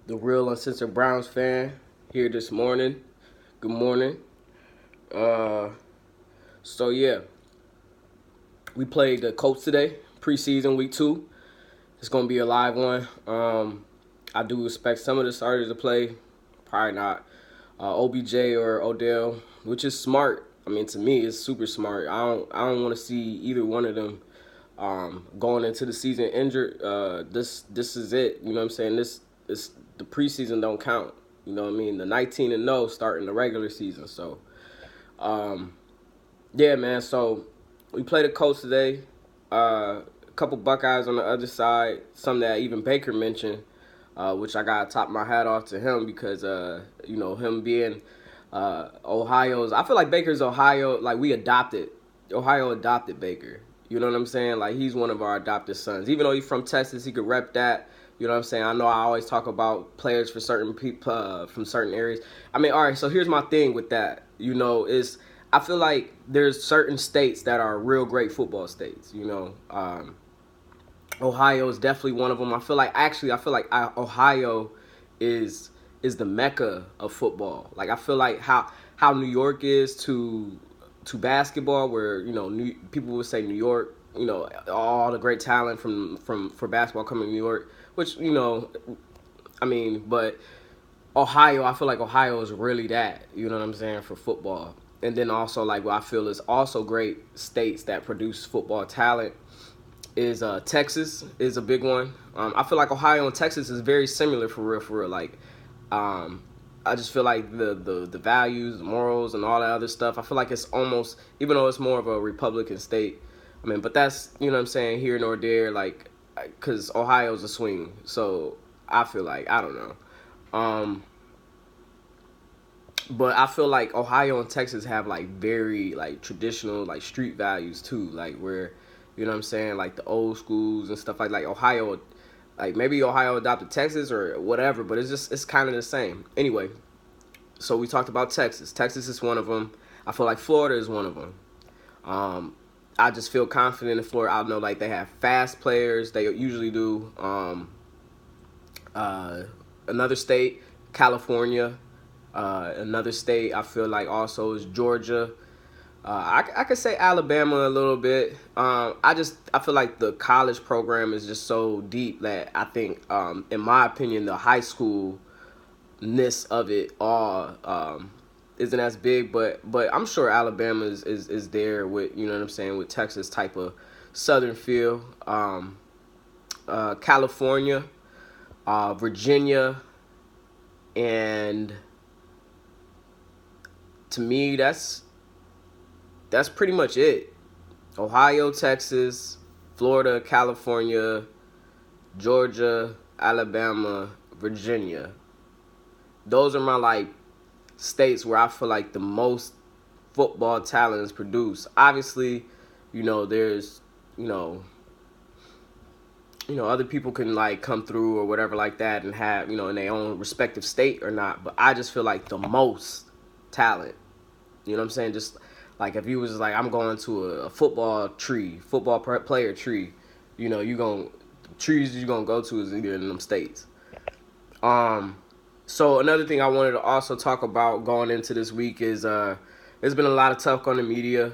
The real uncensored Browns fan here this morning. Good morning. Uh, so yeah, we played the COLTS today, preseason week 2. It's gonna be a live one. I do expect some of the starters to play, probably not OBJ or Odell, which is smart. I mean, to me, it's super smart. I don't want to see either one of them going into the season injured. This is it. You know what I'm saying? This is the preseason don't count. You know what I mean? The 19-0 starting the regular season. So, yeah, man. So we played the Colts today. A couple Buckeyes on the other side. Some that even Baker mentioned, which I got to top my hat off to him because him being Ohio's. I feel like Baker's Ohio. Like Ohio adopted Baker. You know what I'm saying? Like he's one of our adopted sons. Even though he's from Texas, he could rep that. You know what I'm saying? I know I always talk about players for certain people from certain areas. I mean, all right. So here's my thing with that. Is I feel like there's certain states that are real great football states. Ohio is definitely one of them. Ohio is the mecca of football. Like I feel like how New York is to basketball, where people would say New York, all the great talent for basketball coming to New York, which but Ohio, I feel like Ohio is really that, you know what I'm saying, for football. And then also like what I feel is also great states that produce football talent is Texas is a big one. I feel like Ohio and Texas is very similar for real. Like, I just feel like the values, the morals, and all that other stuff. I feel like it's almost, even though it's more of a Republican state. I mean, but that's what I'm saying, here nor there. Like, because Ohio's a swing, so I feel like I don't know. But I feel like Ohio and Texas have like very like traditional like street values too, like where you know what I'm saying, like the old schools and stuff like Ohio, like maybe Ohio adopted Texas or whatever, but it's kind of the same. Anyway, so we talked about Texas. Texas is one of them. I feel like Florida is one of them. I just feel confident in Florida. I know like they have fast players. They usually do. Another state, California. Another state I feel like also is Georgia. I could say Alabama a little bit. I feel like the college program is just so deep that I think, in my opinion, the high schoolness of it all isn't as big. But I'm sure Alabama is there with, you know what I'm saying, with Texas type of southern feel. California, Virginia, and to me that's pretty much it. Ohio, Texas, Florida, California, Georgia, Alabama, Virginia. Those are my like states where I feel like the most football talent is produced. Obviously, there's other people can like come through or whatever like that and have, in their own respective state or not, but I just feel like the most talent. You know what I'm saying? Just like if you was like, I'm going to a football player tree, trees you're gonna go to is either in them states. So another thing I wanted to also talk about going into this week is there's been a lot of talk on the media,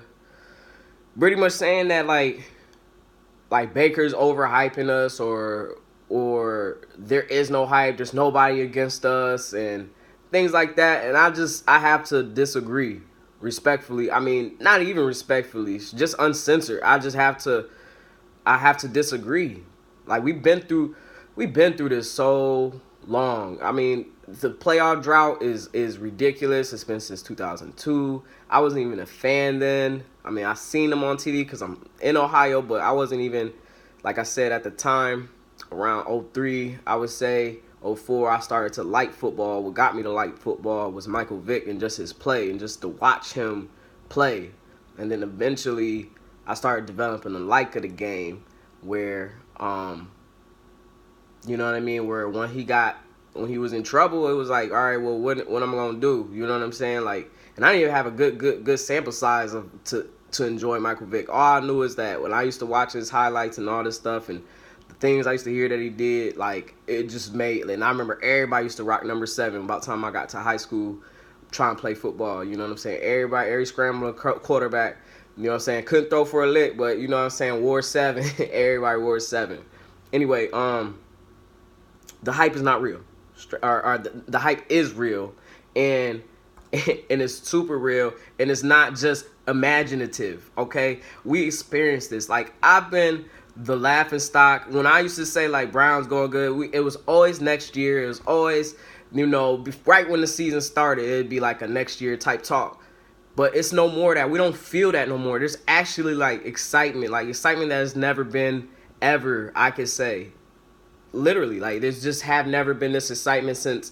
pretty much saying that like Baker's overhyping us or there is no hype, there's nobody against us and things like that, and I have to disagree respectfully. I mean, not even respectfully, just uncensored. I have to disagree. Like we've been through this so long. I mean, the playoff drought is ridiculous. It's been since 2002. I wasn't even a fan then. I mean, I seen them on TV because I'm in Ohio, but I wasn't even, like I said at the time, around 03, I would say, 04, I started to like football. What got me to like football was Michael Vick and just his play and just to watch him play. And then eventually I started developing a like of the game where, you know what I mean, where when he was in trouble, it was like, all right, well, what am I going to do? You know what I'm saying? Like, and I didn't even have a good sample size to enjoy Michael Vick. All I knew is that when I used to watch his highlights and all this stuff and things I used to hear that he did, like, it just made, and I remember everybody used to rock number 7 about the time I got to high school trying to play football, you know what I'm saying? Every scrambling quarterback, you know what I'm saying, couldn't throw for a lick, but, you know what I'm saying, wore 7. Everybody wore 7. Anyway, the hype is not real. The hype is real, and it's super real, and it's not just imaginative, okay? We experienced this. Like, I've been the laughing stock. When I used to say, like, Browns going good, it was always next year. It was always, you know, right when the season started, it'd be like a next year type talk. But it's no more that. We don't feel that no more. There's actually, like, excitement that has never been ever, I could say. Literally, like, there's just have never been this excitement since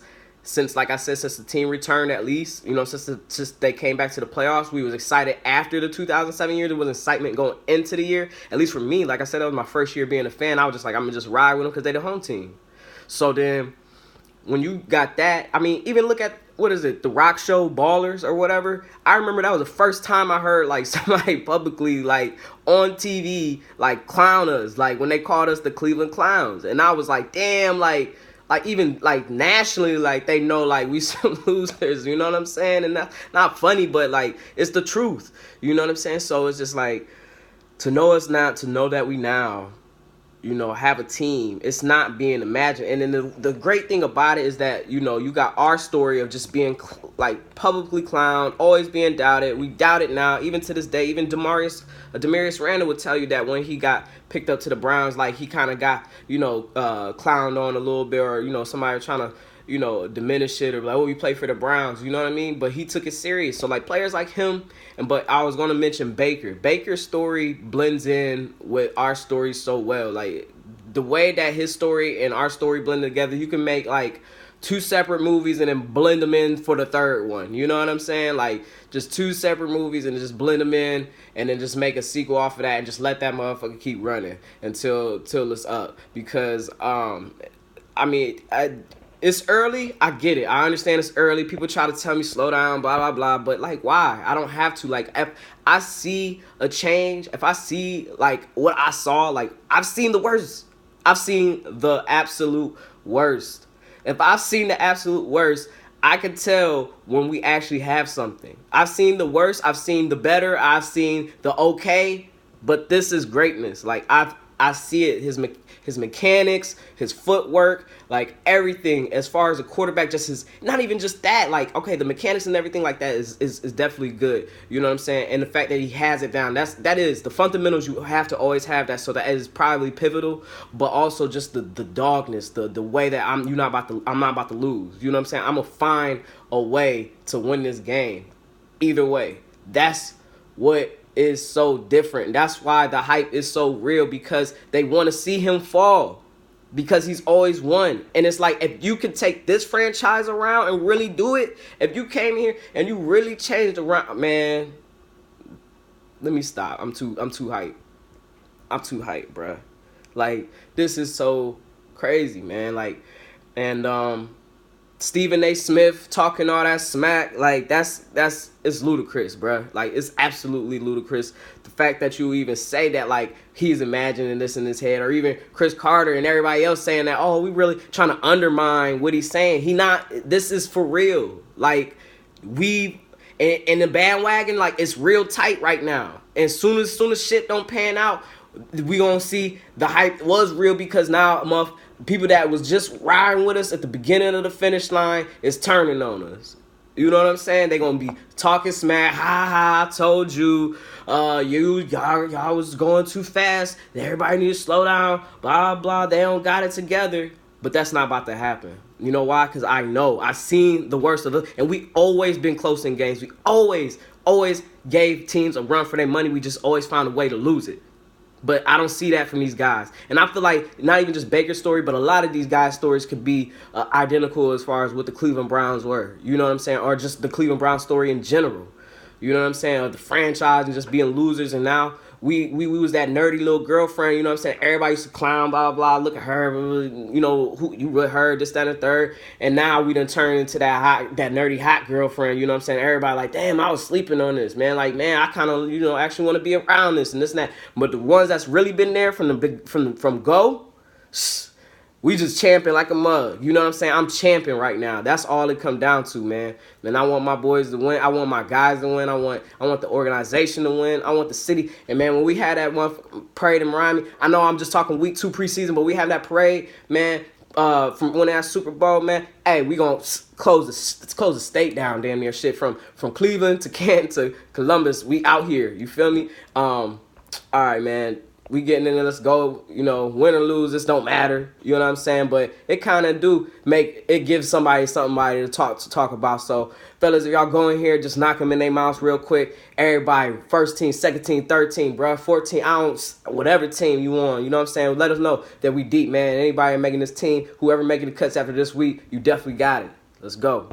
like I said, since the team returned, at least, you know, since they came back to the playoffs. We was excited after the 2007 year. There was excitement going into the year, at least for me. Like I said, that was my first year being a fan. I was just like, I'm gonna just ride with them because they're the home team. So then when you got that, I mean, even look at, what is it, the rock show Ballers or whatever. I remember that was the first time I heard, like, somebody publicly, like, on TV, like, clown us, like, when they called us the Cleveland Clowns. And I was like, damn, like even, like, nationally, like, they know, like, we some losers, you know what I'm saying? And that's not funny, but, like, it's the truth, you know what I'm saying? So it's just like, to know us now, to know that we now, you know, have a team. It's not being imagined. And then the great thing about it is that, you know, you got our story of just being, like, publicly clowned, always being doubted. We doubt it now, even to this day. Even Demarius Randall would tell you that when he got picked up to the Browns, like, he kind of got, you know, clowned on a little bit, or, you know, somebody trying to, you know, diminish it, or like, oh, we play for the Browns, you know what I mean? But he took it serious. So, like, players like him, but I was going to mention Baker. Baker's story blends in with our story so well. Like, the way that his story and our story blend together, you can make, like, 2 separate movies and then blend them in for the third one. You know what I'm saying? Like, just 2 separate movies and just blend them in, and then just make a sequel off of that and just let that motherfucker keep running until it's up. Because, I mean, it's early. I get it. I understand it's early. People try to tell me slow down, blah, blah, blah. But, like, why? I don't have to. Like, if I see a change, if I see, like, what I saw, like, I've seen the worst. I've seen the absolute worst. If I've seen the absolute worst, I can tell when we actually have something. I've seen the worst. I've seen the better. I've seen the okay. But this is greatness. Like, I see it. His mechanics, his footwork, like, everything as far as a quarterback, just his, not even just that, like, okay, the mechanics and everything like that is definitely good. You know what I'm saying? And the fact that he has it down, that is the fundamentals. You have to always have that, so that is probably pivotal. But also just the dogness, the way that I'm not about to lose. You know what I'm saying? I'm gonna find a way to win this game. Either way. That's what is so different. That's why the hype is so real, because they want to see him fall, because he's always won. And it's like, if you could take this franchise around and really do it, if you came here and you really changed around, man, let me stop. I'm too hyped. I'm too hyped, bruh. Like, this is so crazy, man. Like, and Stephen A. Smith talking all that smack, like, it's ludicrous, bruh. Like, it's absolutely ludicrous. The fact that you even say that, like, he's imagining this in his head, or even Chris Carter and everybody else saying that, oh, we really trying to undermine what he's saying. This is for real. Like, in the bandwagon, like, it's real tight right now. And soon as shit don't pan out, we gonna see the hype was real, because now people that was just riding with us at the beginning of the finish line is turning on us. You know what I'm saying? They gonna be talking smack, ha, I told you, y'all was going too fast, everybody need to slow down, blah, blah, they don't got it together. But that's not about to happen. You know why? Because I know. I've seen the worst of it, and we always been close in games. We always gave teams a run for their money. We just always found a way to lose it. But I don't see that from these guys. And I feel like not even just Baker's story, but a lot of these guys' stories could be identical as far as what the Cleveland Browns were. You know what I'm saying? Or just the Cleveland Browns story in general. You know what I'm saying? Or the franchise and just being losers. And now we was that nerdy little girlfriend. You know what I'm saying? Everybody used to clown, blah, blah, look at her. You know, who you with her, this, that, and the third. And now we done turned into that nerdy hot girlfriend. You know what I'm saying? Everybody like, damn, I was sleeping on this, man. Like, man, I kind of, you know, actually want to be around this and this and that. But the ones that's really been there from go, we just champion like a mug. You know what I'm saying? I'm champion right now. That's all it come down to, man. And I want my boys to win. I want my guys to win. I want the organization to win. I want the city. And, man, when we had that one parade in Miami, I know I'm just talking week 2 preseason, but we have that parade, man, from winning that Super Bowl, man. Hey, we going to close the state down, damn near shit. From Cleveland to Canton to Columbus, we out here. You feel me? All right, man. We getting in there, let's go, you know, win or lose, this don't matter, you know what I'm saying, but it kind of do make, it gives somebody somebody to talk about. So, fellas, if y'all go in here, just knock them in their mouths real quick. Everybody, first team, second team, third team, bro, 14 ounce, whatever team you want, you know what I'm saying, let us know that we deep, man. Anybody making this team, whoever making the cuts after this week, you definitely got it. Let's go.